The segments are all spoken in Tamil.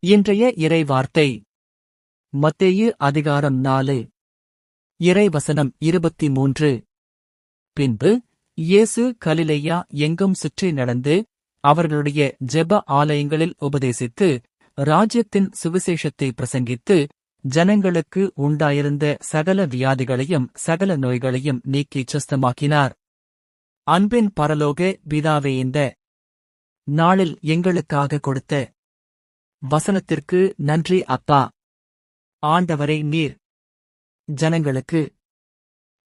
இன்றைய இறைவார்த்தை மத்தேயு அதிகாரம் 4 இறைவசனம் 23. பின்பு இயேசு கலிலேயா எங்கும் சுற்றி நடந்து அவர்களுடைய ஜெப ஆலயங்களில் உபதேசித்து ராஜ்யத்தின் சுவிசேஷத்தை பிரசங்கித்து ஜனங்களுக்கு உண்டாயிருந்த சகல வியாதிகளையும் சகல நோய்களையும் நீக்கிச் சுஸ்தமாக்கினார். அன்பின் பரலோக பிதாவே, இந்த நாளில் எங்களுக்காக கொடுத்த வசனத்திற்கு நன்றி அப்பா. ஆண்டவரே, நீர் ஜனங்களுக்கு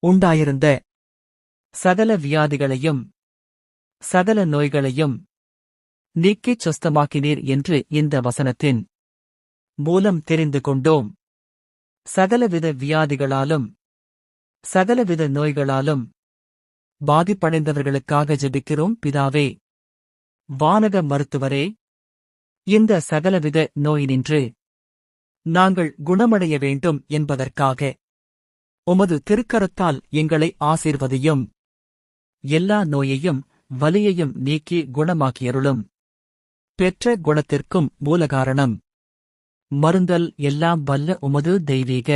உண்டாயிருந்த சகல வியாதிகளையும் சகல நோய்களையும் நீக்கிச் சுஸ்தமாக்கினீர் என்று இந்த வசனத்தின் மூலம் தெரிந்து கொண்டோம். சகலவித வியாதிகளாலும் சகலவித நோய்களாலும் பாதிப்படைந்தவர்களுக்காக ஜெபிக்கிறோம் பிதாவே. வானக மருத்துவரே, இந்த சகலவித நோயினின்று நாங்கள் குணமடைய வேண்டும் என்பதற்காக உமது திருக்கரத்தால் எங்களை ஆசீர்வதியும். எல்லா நோயையும் வலியையும் நீக்கி குணமாக்கியருளும். பெற்ற குணத்திற்கும் மூலகாரணம் மருந்தல் எல்லாம் வல்ல உமது தெய்வீக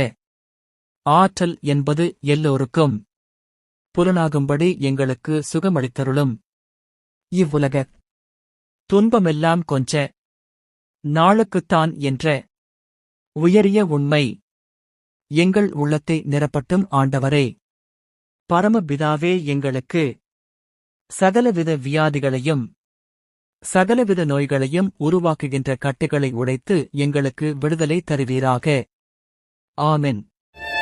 ஆற்றல் என்பது எல்லோருக்கும் புலனாகும்படி எங்களுக்கு சுகமளித்தருளும். இவ்வுலக துன்பமெல்லாம் கொஞ்ச நாளுக்குத்தான் என்ற உயரிய உண்மை எங்கள் உள்ளத்தை நிரப்பட்டும் ஆண்டவரே. பரமபிதாவே, எங்களுக்கு சகலவித வியாதிகளையும் சகலவித நோய்களையும் உருவாக்குகின்ற கட்டுகளை உடைத்து எங்களுக்கு விடுதலை தருவீராக. ஆமென்.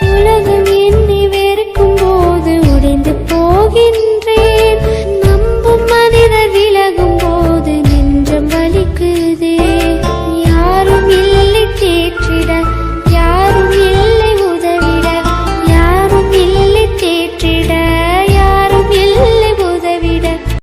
உலகம் என்னை வெறுக்கும் போது உடைந்து போகின்றேன்.